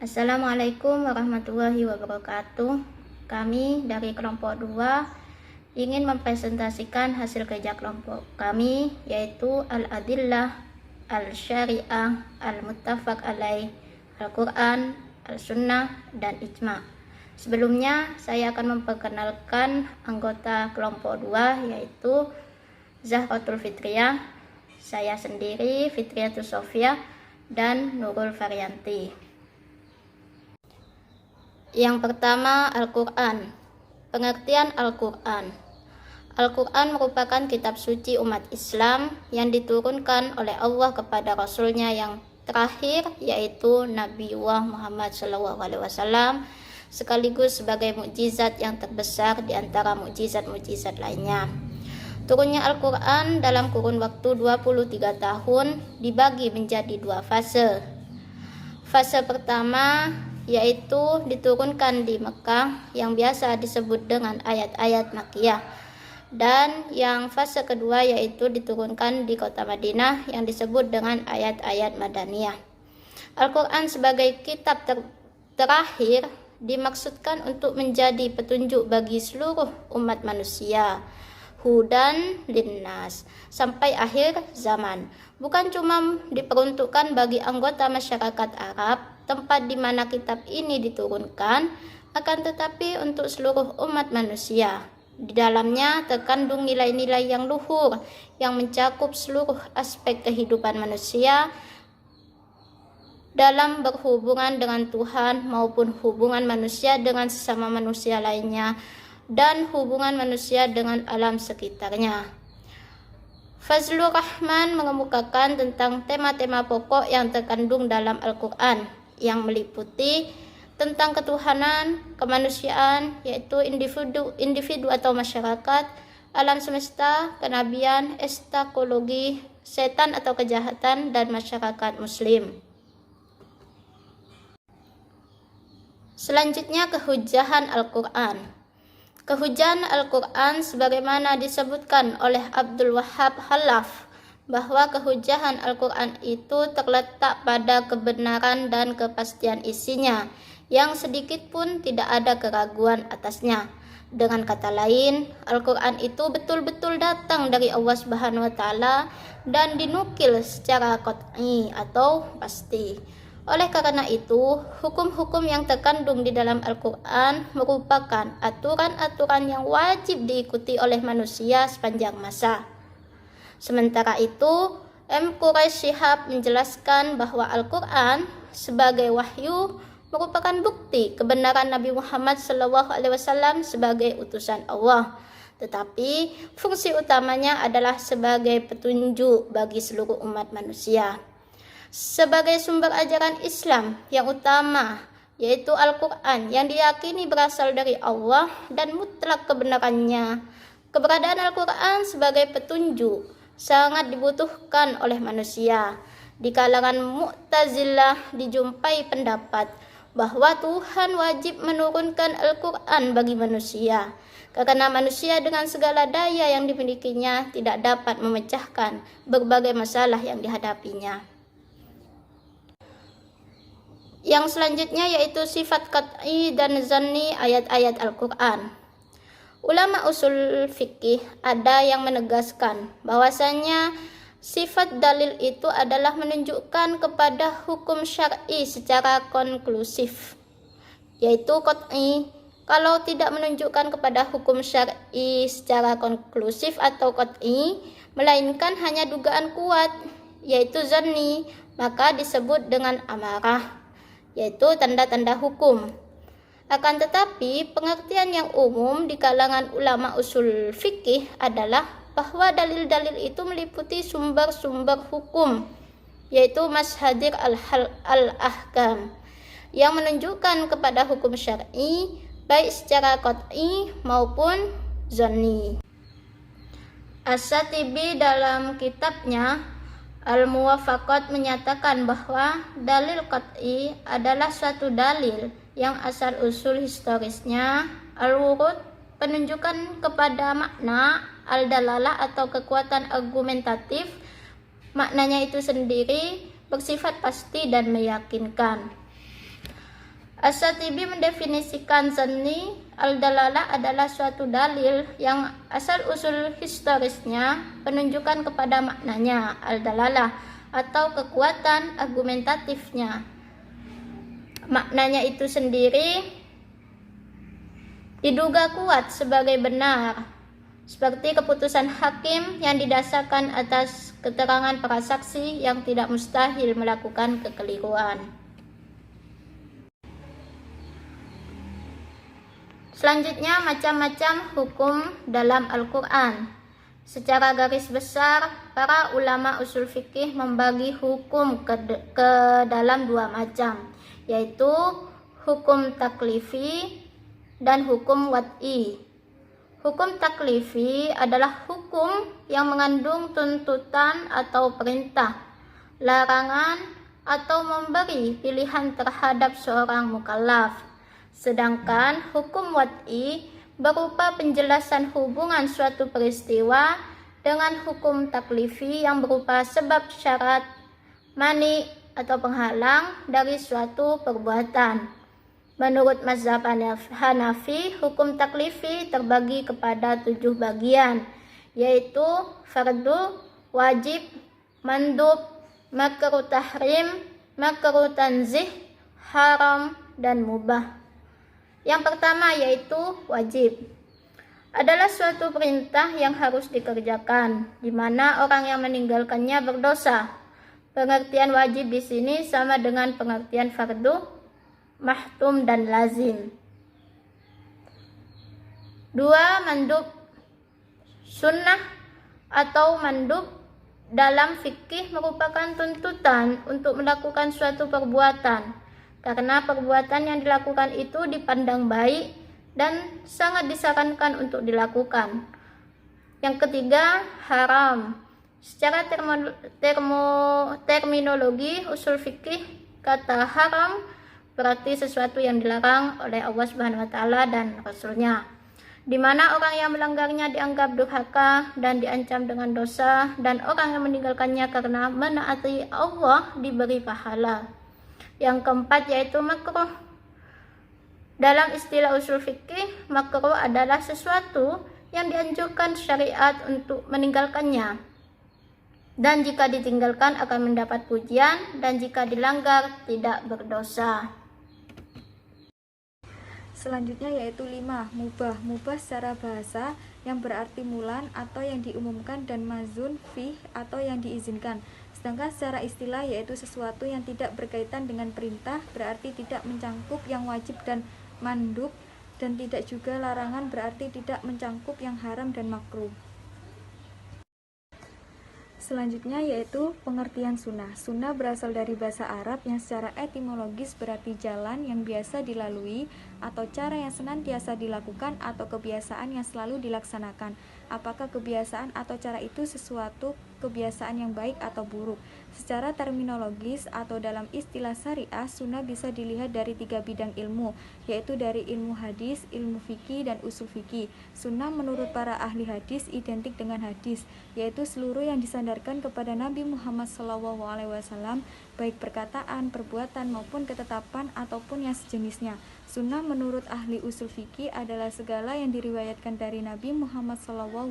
Assalamualaikum warahmatullahi wabarakatuh. Kami dari kelompok 2 ingin mempresentasikan hasil kerja kelompok kami, yaitu Al-Adillah, Al-Syariah, Al-Muttafaq Alaih, Al-Quran, Al-Sunnah, dan Ijma'. Sebelumnya saya akan memperkenalkan anggota kelompok 2, yaitu Zahratul Fitriyah, saya sendiri Fitriyatus Sofia, dan Nurul Varianti. Yang pertama, Al-Quran. Pengertian Al-Quran. Al-Quran merupakan kitab suci umat Islam yang diturunkan oleh Allah kepada Rasulnya yang terakhir, yaitu Nabiullah Muhammad SAW, sekaligus sebagai mukjizat yang terbesar di antara mukjizat-mukjizat lainnya. Turunnya Al-Quran dalam kurun waktu 23 tahun dibagi menjadi 2 fase. Fase pertama yaitu diturunkan di Mekah yang biasa disebut dengan ayat-ayat Makkiyah, dan yang fase kedua yaitu diturunkan di kota Madinah yang disebut dengan ayat-ayat Madaniyah. Al-Quran sebagai kitab terakhir dimaksudkan untuk menjadi petunjuk bagi seluruh umat manusia, hudan linnas, sampai akhir zaman. Bukan cuma diperuntukkan bagi anggota masyarakat Arab, tempat di mana kitab ini diturunkan, akan tetapi untuk seluruh umat manusia. Di dalamnya terkandung nilai-nilai yang luhur yang mencakup seluruh aspek kehidupan manusia dalam berhubungan dengan Tuhan maupun hubungan manusia dengan sesama manusia lainnya dan hubungan manusia dengan alam sekitarnya. Fazlur Rahman mengemukakan tentang tema-tema pokok yang terkandung dalam Al-Quran yang meliputi tentang ketuhanan, kemanusiaan, yaitu individu atau masyarakat, alam semesta, kenabian, eskatologi, setan atau kejahatan, dan masyarakat muslim. Selanjutnya, kehujahan Al-Quran. Kehujahan Al-Quran sebagaimana disebutkan oleh Abdul Wahab Khalaf, bahwa kehujahan Al-Quran itu terletak pada kebenaran dan kepastian isinya, yang sedikit pun tidak ada keraguan atasnya. Dengan kata lain, Al-Quran itu betul-betul datang dari Allah Subhanahu wa Ta'ala dan dinukil secara qat'i atau pasti. Oleh karena itu, hukum-hukum yang terkandung di dalam Al-Quran merupakan aturan-aturan yang wajib diikuti oleh manusia sepanjang masa. Sementara itu, M. Quraish Shihab menjelaskan bahwa Al-Quran sebagai wahyu merupakan bukti kebenaran Nabi Muhammad SAW sebagai utusan Allah. Tetapi fungsi utamanya adalah sebagai petunjuk bagi seluruh umat manusia. Sebagai sumber ajaran Islam yang utama, yaitu Al-Quran yang diyakini berasal dari Allah dan mutlak kebenarannya. Keberadaan Al-Quran sebagai petunjuk sangat dibutuhkan oleh manusia. Di kalangan Mu'tazilah dijumpai pendapat bahwa Tuhan wajib menurunkan Al-Quran bagi manusia, karena manusia dengan segala daya yang dimilikinya tidak dapat memecahkan berbagai masalah yang dihadapinya. Yang selanjutnya yaitu sifat qat'i dan zanni ayat-ayat Al-Quran. Ulama usul fikih ada yang menegaskan bahwasanya sifat dalil itu adalah menunjukkan kepada hukum syar'i secara konklusif, yaitu qat'i. Kalau tidak menunjukkan kepada hukum syar'i secara konklusif atau qat'i, melainkan hanya dugaan kuat, yaitu zanni, maka disebut dengan amarah, yaitu tanda-tanda hukum. Akan tetapi, pengertian yang umum di kalangan ulama usul fikih adalah bahwa dalil-dalil itu meliputi sumber-sumber hukum, yaitu mashadir al-ahkam, yang menunjukkan kepada hukum syar'i, baik secara qat'i maupun zanni. As-Satibi dalam kitabnya Al-Muwafaqat menyatakan bahwa dalil qat'i adalah suatu dalil yang asal-usul historisnya al-wurud, penunjukan kepada makna, al-dalalah atau kekuatan argumentatif, maknanya itu sendiri bersifat pasti dan meyakinkan. Asy-Syatibi mendefinisikan zanni al-dalalah adalah suatu dalil yang asal-usul historisnya penunjukan kepada maknanya al-dalalah atau kekuatan argumentatifnya. Maknanya itu sendiri diduga kuat sebagai benar, seperti keputusan hakim yang didasarkan atas keterangan para saksi yang tidak mustahil melakukan kekeliruan. Selanjutnya, macam-macam hukum dalam Al-Quran. Secara garis besar, para ulama usul fikih membagi hukum ke dalam dua macam, yaitu hukum taklifi dan hukum wad'i. Hukum taklifi adalah hukum yang mengandung tuntutan atau perintah, larangan, atau memberi pilihan terhadap seorang mukallaf. Sedangkan hukum wad'i berupa penjelasan hubungan suatu peristiwa dengan hukum taklifi yang berupa sebab, syarat, mani, atau penghalang dari suatu perbuatan. Menurut mazhab Hanafi, hukum taklifi terbagi kepada 7 bagian, yaitu fardu, wajib, mandub, makruh tahrim, makruh tanzih, haram, dan mubah. Yang pertama yaitu wajib. Adalah suatu perintah yang harus dikerjakan, di mana orang yang meninggalkannya berdosa. Pengertian wajib di sini sama dengan pengertian fardu, mahtum, dan lazim. 2. Mandub. Sunnah atau mandub dalam fikih merupakan tuntutan untuk melakukan suatu perbuatan, karena perbuatan yang dilakukan itu dipandang baik dan sangat disarankan untuk dilakukan. Yang ketiga, haram. Secara terminologi usul fikih, kata haram berarti sesuatu yang dilarang oleh Allah Subhanahu wa taala dan Rasul-Nya, di mana orang yang melanggarnya dianggap durhaka dan diancam dengan dosa, dan orang yang meninggalkannya karena menaati Allah diberi pahala. Yang keempat yaitu makruh. Dalam istilah usul fikih, makruh adalah sesuatu yang dianjurkan syariat untuk meninggalkannya, dan jika ditinggalkan akan mendapat pujian, dan jika dilanggar tidak berdosa. Selanjutnya yaitu 5. Mubah. Mubah secara bahasa yang berarti mulan atau yang diumumkan, dan mazun fih atau yang diizinkan. Sedangkan secara istilah yaitu sesuatu yang tidak berkaitan dengan perintah, berarti tidak mencangkup yang wajib dan mandub, dan tidak juga larangan, berarti tidak mencangkup yang haram dan makruh. Selanjutnya yaitu pengertian sunnah. Sunnah berasal dari bahasa Arab yang secara etimologis berarti jalan yang biasa dilalui, atau cara yang senantiasa dilakukan, atau kebiasaan yang selalu dilaksanakan. Apakah kebiasaan atau cara itu sesuatu kebiasaan yang baik atau buruk? Secara terminologis atau dalam istilah syariah, sunnah bisa dilihat dari 3 bidang ilmu, yaitu dari ilmu hadis, ilmu fikih, dan usul fikih. Sunnah menurut para ahli hadis identik dengan hadis, yaitu seluruh yang disandarkan kepada Nabi Muhammad SAW, baik perkataan, perbuatan, maupun ketetapan ataupun yang sejenisnya. Sunnah menurut ahli usul fikih adalah segala yang diriwayatkan dari Nabi Muhammad SAW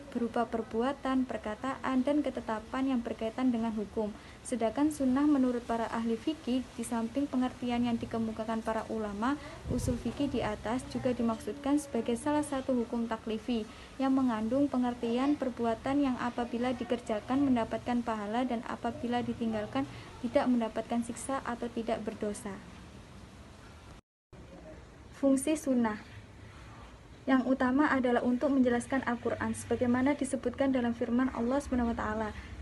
berupa perbuatan, perkataan, dan ketetapan yang berkaitan dengan hukum. Sedangkan sunnah menurut para ahli fikih, di samping pengertian yang dikemukakan para ulama usul fikih di atas, juga dimaksudkan sebagai salah satu hukum taklifi yang mengandung pengertian perbuatan yang apabila dikerjakan mendapatkan pahala, dan apabila ditinggalkan tidak mendapatkan siksa atau tidak berdosa. Fungsi sunnah yang utama adalah untuk menjelaskan Al-Quran, sebagaimana disebutkan dalam firman Allah SWT,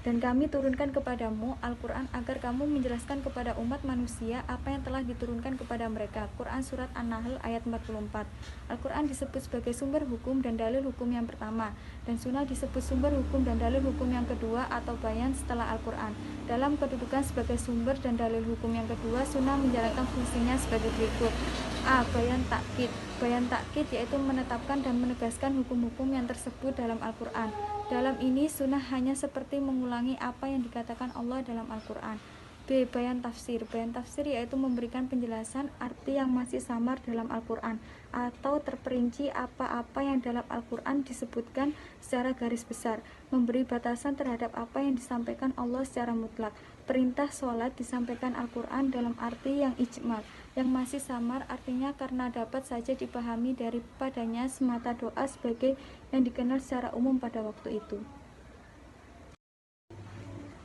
dan kami turunkan kepadamu Al-Quran agar kamu menjelaskan kepada umat manusia apa yang telah diturunkan kepada mereka. Quran Surat An-Nahl ayat 44. Al-Quran disebut sebagai sumber hukum dan dalil hukum yang pertama, dan sunnah disebut sumber hukum dan dalil hukum yang kedua atau bayan setelah Al-Quran. Dalam kedudukan sebagai sumber dan dalil hukum yang kedua, sunnah menjalankan fungsinya sebagai berikut. A. Bayan takkid. Bayan takkid yaitu menetapkan dan menegaskan hukum-hukum yang tersebut dalam Al-Quran. Dalam ini sunnah hanya seperti mengulangi apa yang dikatakan Allah dalam Al-Quran. B. Bayan tafsir. Bayan tafsir yaitu memberikan penjelasan arti yang masih samar dalam Al-Quran atau terperinci apa-apa yang dalam Al-Quran disebutkan secara garis besar, memberi batasan terhadap apa yang disampaikan Allah secara mutlak. Perintah sholat disampaikan Al-Quran dalam arti yang ijmal, yang masih samar artinya karena dapat saja dipahami daripadanya semata doa sebagai yang dikenal secara umum pada waktu itu.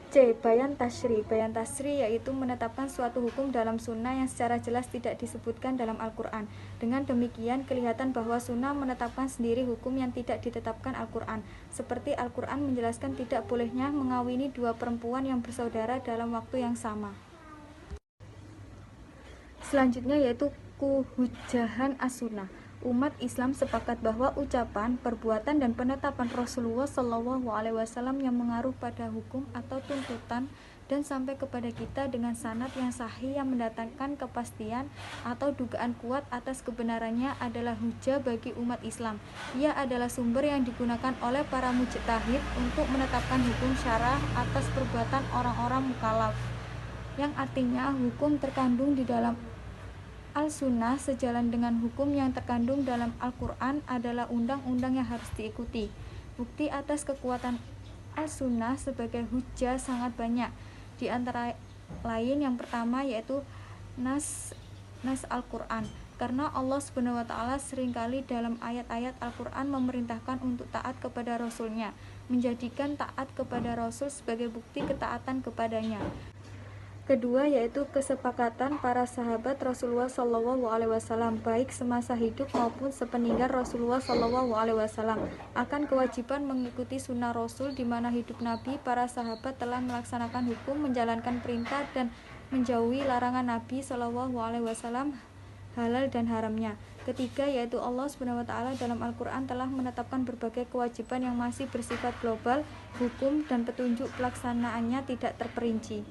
C. Bayan tasri. Bayan tasri yaitu menetapkan suatu hukum dalam sunnah yang secara jelas tidak disebutkan dalam Al-Quran. Dengan demikian, kelihatan bahwa sunnah menetapkan sendiri hukum yang tidak ditetapkan Al-Quran. Seperti Al-Quran menjelaskan tidak bolehnya mengawini dua perempuan yang bersaudara dalam waktu yang sama. Selanjutnya yaitu kuhujahan as-sunnah. Umat Islam sepakat bahwa ucapan, perbuatan, dan penetapan Rasulullah SAW yang mengaruh pada hukum atau tuntutan dan sampai kepada kita dengan sanad yang sahih yang mendatangkan kepastian atau dugaan kuat atas kebenarannya adalah hujah bagi umat Islam. Ia adalah sumber yang digunakan oleh para mujtahid untuk menetapkan hukum syara atas perbuatan orang-orang mukallaf, yang artinya hukum terkandung di dalam Al-Sunnah sejalan dengan hukum yang terkandung dalam Al-Quran adalah undang-undang yang harus diikuti. Bukti atas kekuatan Al-Sunnah sebagai hujjah sangat banyak. Di antara lain yang pertama yaitu nas Al-Quran. Karena Allah SWT seringkali dalam ayat-ayat Al-Quran memerintahkan untuk taat kepada Rasulnya, menjadikan taat kepada Rasul sebagai bukti ketaatan kepadanya. Kedua yaitu kesepakatan para sahabat Rasulullah SAW baik semasa hidup maupun sepeninggal Rasulullah SAW akan kewajiban mengikuti sunnah Rasul, di mana hidup Nabi para sahabat telah melaksanakan hukum, menjalankan perintah dan menjauhi larangan Nabi SAW, halal dan haramnya. Ketiga yaitu Allah SWT dalam Al-Quran telah menetapkan berbagai kewajiban yang masih bersifat global, hukum dan petunjuk pelaksanaannya tidak terperinci.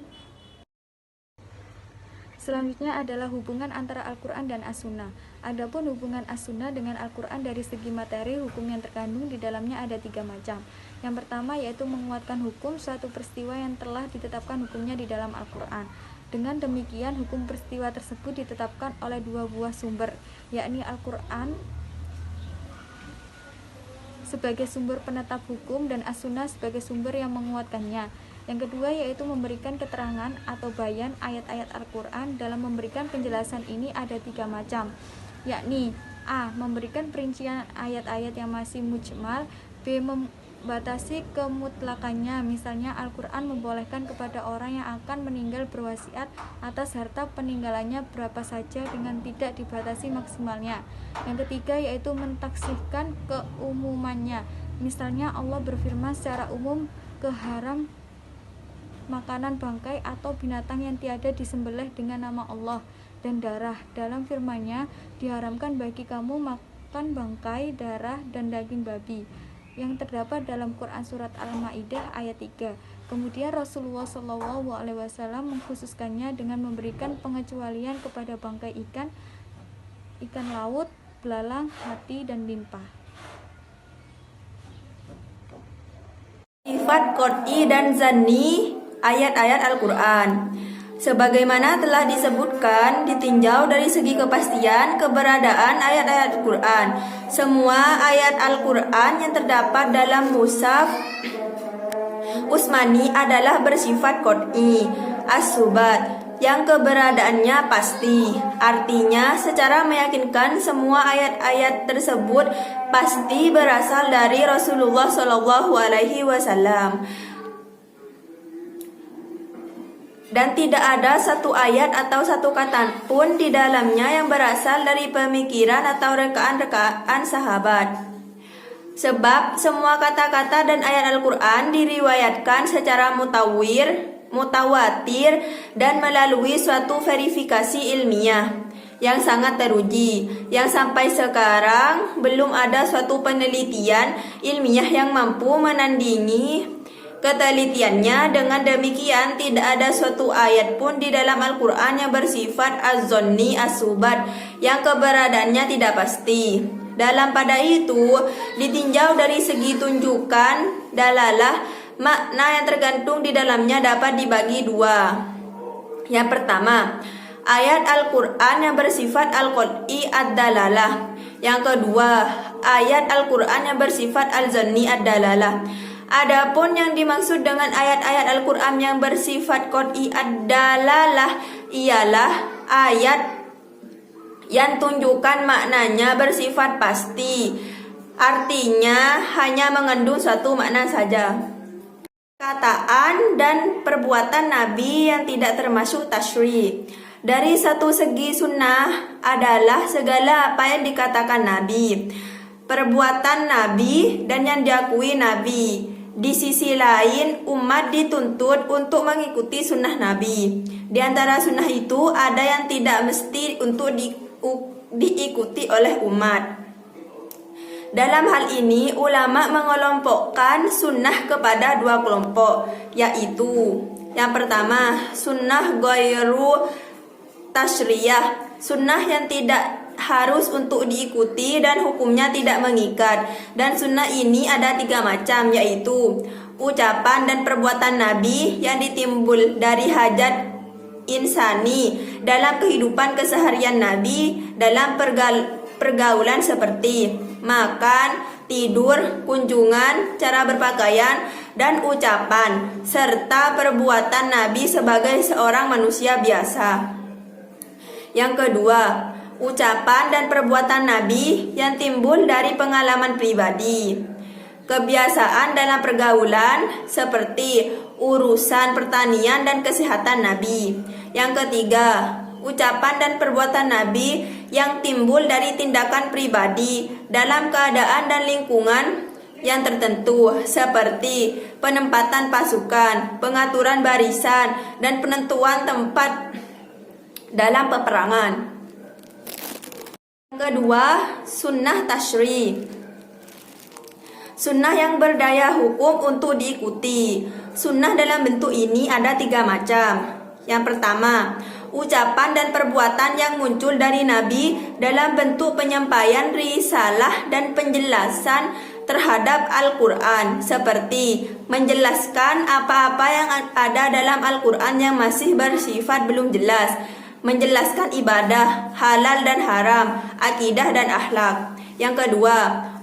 Selanjutnya adalah hubungan antara Al-Quran dan As-Sunnah. Adapun hubungan As-Sunnah dengan Al-Quran dari segi materi, hukum yang terkandung di dalamnya ada 3 macam. Yang pertama yaitu menguatkan hukum suatu peristiwa yang telah ditetapkan hukumnya di dalam Al-Quran. Dengan demikian, hukum peristiwa tersebut ditetapkan oleh 2 buah sumber, yakni Al-Quran sebagai sumber penetap hukum dan As-Sunnah sebagai sumber yang menguatkannya. Yang kedua yaitu memberikan keterangan atau bayan ayat-ayat Al-Quran. Dalam memberikan penjelasan ini ada 3 macam, yakni A. Memberikan perincian ayat-ayat yang masih mujmal. B. Membatasi kemutlakannya. Misalnya Al-Quran membolehkan kepada orang yang akan meninggal berwasiat atas harta peninggalannya berapa saja dengan tidak dibatasi maksimalnya. Yang ketiga yaitu mentaksihkan keumumannya. Misalnya Allah berfirman secara umum keharam makanan bangkai atau binatang yang tiada disembelih dengan nama Allah dan darah. Dalam firman-Nya, diharamkan bagi kamu makan bangkai, darah, dan daging babi, yang terdapat dalam Quran Surat Al-Ma'idah ayat 3. Kemudian Rasulullah SAW mengkhususkannya dengan memberikan pengecualian kepada bangkai ikan laut, belalang, hati, dan limpa. Sifat qot'i dan zanni ayat-ayat Al-Quran. Sebagaimana telah disebutkan, ditinjau dari segi kepastian keberadaan ayat-ayat Al-Quran. Semua ayat Al-Quran yang terdapat dalam mushaf Utsmani adalah bersifat qot'i, as-subat, yang keberadaannya pasti. Artinya, secara meyakinkan semua ayat-ayat tersebut pasti berasal dari Rasulullah SAW. Dan tidak ada satu ayat atau satu kata pun di dalamnya yang berasal dari pemikiran atau rekaan-rekaan sahabat. Sebab semua kata-kata dan ayat Al-Quran diriwayatkan secara mutawatir dan melalui suatu verifikasi ilmiah yang sangat teruji, yang sampai sekarang belum ada suatu penelitian ilmiah yang mampu menandingi ketelitiannya. Dengan demikian, tidak ada suatu ayat pun di dalam Al-Quran yang bersifat az-zonni, as-subat, yang keberadaannya tidak pasti. Dalam pada itu, ditinjau dari segi tunjukan, dalalah, makna yang tergantung di dalamnya dapat dibagi 2. Yang pertama, ayat Al-Quran yang bersifat Al-Qat'i Ad-Dalalah. Yang kedua, ayat Al-Quran yang bersifat Al-Zanni Ad-Dalalah. Adapun yang dimaksud dengan ayat-ayat Al-Quran yang bersifat Qat'i Ad-Dalalah ialah ayat yang tunjukkan maknanya bersifat pasti. Artinya hanya mengandung suatu makna saja. Perkataan dan perbuatan Nabi yang tidak termasuk tasyri'. Dari satu segi sunnah adalah segala apa yang dikatakan Nabi, perbuatan Nabi dan yang diakui Nabi. Di sisi lain, umat dituntut untuk mengikuti sunnah Nabi. Di antara sunnah itu ada yang tidak mesti untuk diikuti oleh umat. Dalam hal ini, ulama mengelompokkan sunnah kepada dua kelompok, yaitu yang pertama, sunnah ghairu tasyriyah, sunnah yang tidak harus untuk diikuti dan hukumnya tidak mengikat. Dan sunnah ini ada 3 macam, yaitu ucapan dan perbuatan Nabi yang ditimbul dari hajat insani dalam kehidupan keseharian Nabi, dalam pergaulan seperti makan, tidur, kunjungan, cara berpakaian, dan ucapan, serta perbuatan Nabi sebagai seorang manusia biasa. Yang kedua, ucapan dan perbuatan Nabi yang timbul dari pengalaman pribadi, kebiasaan dalam pergaulan seperti urusan pertanian dan kesehatan Nabi. Yang ketiga, ucapan dan perbuatan Nabi yang timbul dari tindakan pribadi dalam keadaan dan lingkungan yang tertentu seperti penempatan pasukan, pengaturan barisan, dan penentuan tempat dalam peperangan. Kedua, sunnah tasyri'. Sunnah yang berdaya hukum untuk diikuti. Sunnah dalam bentuk ini ada 3 macam. Yang pertama, ucapan dan perbuatan yang muncul dari Nabi dalam bentuk penyampaian risalah dan penjelasan terhadap Al-Quran, seperti menjelaskan apa-apa yang ada dalam Al-Quran yang masih bersifat belum jelas, menjelaskan ibadah, halal dan haram, akidah dan akhlak. Yang kedua,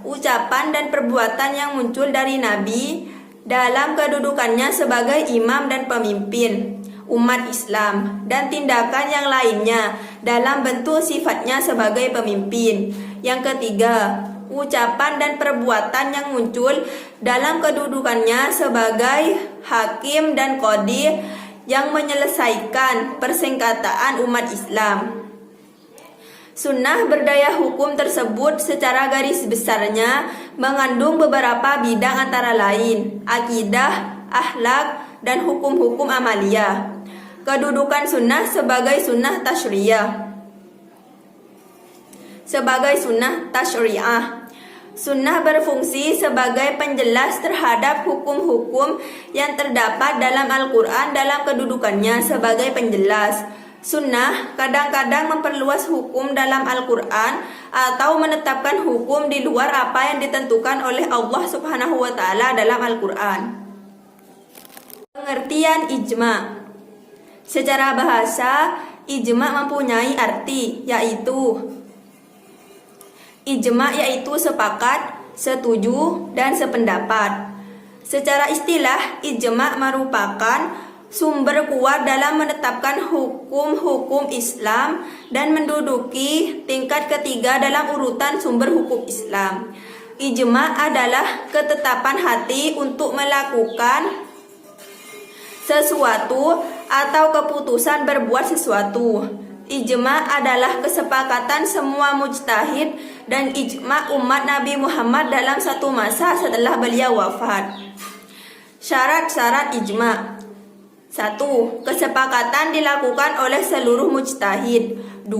ucapan dan perbuatan yang muncul dari Nabi dalam kedudukannya sebagai imam dan pemimpin umat Islam, dan tindakan yang lainnya dalam bentuk sifatnya sebagai pemimpin. Yang ketiga, ucapan dan perbuatan yang muncul dalam kedudukannya sebagai hakim dan qadhi yang menyelesaikan persengketaan umat Islam. Sunnah berdaya hukum tersebut secara garis besarnya mengandung beberapa bidang antara lain akidah, akhlak, dan hukum-hukum amaliyah. Kedudukan sunnah sebagai sunnah tasyri'ah. Sunnah berfungsi sebagai penjelas terhadap hukum-hukum yang terdapat dalam Al-Quran dalam kedudukannya sebagai penjelas. Sunnah kadang-kadang memperluas hukum dalam Al-Quran atau menetapkan hukum di luar apa yang ditentukan oleh Allah Subhanahu wa Ta'ala dalam Al-Quran. Pengertian ijma'. Secara bahasa, ijma' mempunyai arti, yaitu ijma' yaitu sepakat, setuju, dan sependapat. Secara istilah, ijma' merupakan sumber kuat dalam menetapkan hukum-hukum Islam dan menduduki tingkat ketiga dalam urutan sumber hukum Islam. Ijma' adalah ketetapan hati untuk melakukan sesuatu atau keputusan berbuat sesuatu. Ijma' adalah kesepakatan semua mujtahid dan ijma' umat Nabi Muhammad dalam satu masa setelah beliau wafat. Syarat-syarat ijma'. 1. Kesepakatan dilakukan oleh seluruh mujtahid. 2.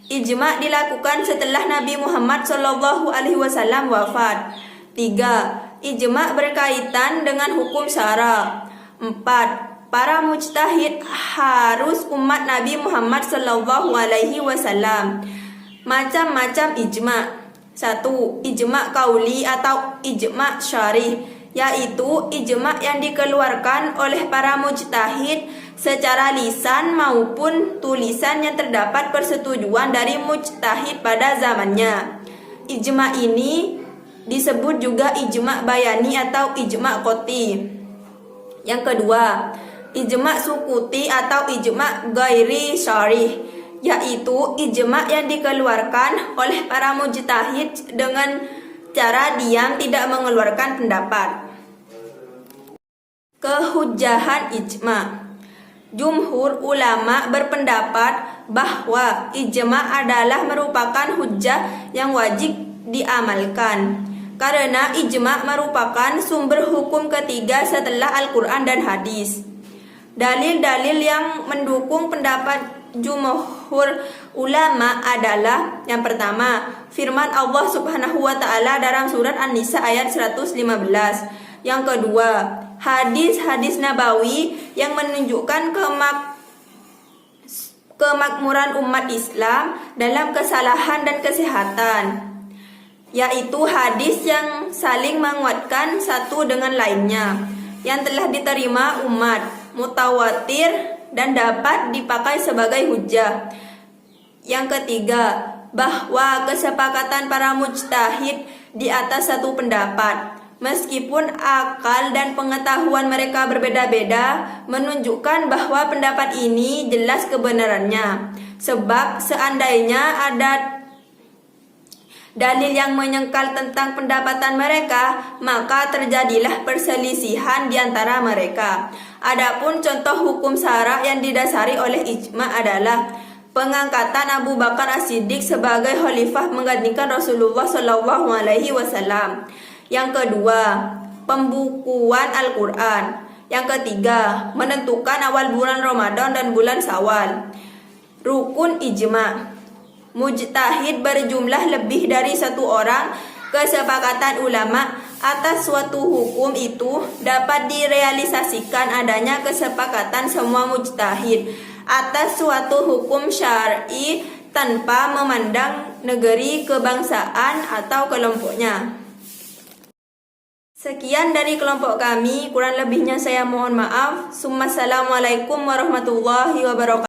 Ijma' dilakukan setelah Nabi Muhammad SAW wafat. 3. Ijma' berkaitan dengan hukum syara. 4. Para mujtahid harus umat Nabi Muhammad SAW. Macam-macam ijma'. 1. Ijma' qauli atau ijma' syarih. yaitu ijma' yang dikeluarkan oleh para mujtahid secara lisan maupun tulisan yang terdapat persetujuan dari mujtahid pada zamannya. Ijma' ini disebut juga ijma' bayani atau ijma' qot'i. Yang kedua, ijma' sukuti atau ijma' ghairi syarih, yaitu ijma' yang dikeluarkan oleh para mujtahid dengan cara diam tidak mengeluarkan pendapat. Kehujjahan ijma'. Jumhur ulama berpendapat bahwa ijma' adalah merupakan hujjah yang wajib diamalkan, karena ijma' merupakan sumber hukum ketiga setelah Al-Quran dan hadis. Dalil-dalil yang mendukung pendapat jumhur ulama adalah yang pertama, firman Allah Subhanahu wa taala dalam surat An-Nisa ayat 115. Yang kedua, hadis-hadis nabawi yang menunjukkan kemakmuran umat Islam dalam kesalahan dan kesehatan, yaitu hadis yang saling menguatkan satu dengan lainnya, yang telah diterima umat, mutawatir dan dapat dipakai sebagai hujjah. Yang ketiga, bahwa kesepakatan para mujtahid di atas satu pendapat, meskipun akal dan pengetahuan mereka berbeda-beda, menunjukkan bahwa pendapat ini jelas kebenarannya. Sebab seandainya ada dalil yang menyangkal tentang pendapatan mereka, maka terjadilah perselisihan di antara mereka. Adapun contoh hukum syara yang didasari oleh ijma' adalah pengangkatan Abu Bakar As-Siddiq sebagai khalifah menggantikan Rasulullah SAW. Yang kedua, pembukuan Al-Quran. Yang ketiga, menentukan awal bulan Ramadan dan bulan Syawal. Rukun ijma'. Mujtahid berjumlah lebih dari satu orang. Kesepakatan ulama atas suatu hukum itu dapat direalisasikan adanya kesepakatan semua mujtahid atas suatu hukum syar'i tanpa memandang negeri, kebangsaan, atau kelompoknya. Sekian dari kelompok kami, kurang lebihnya saya mohon maaf. Assalamualaikum warahmatullahi wabarakatuh.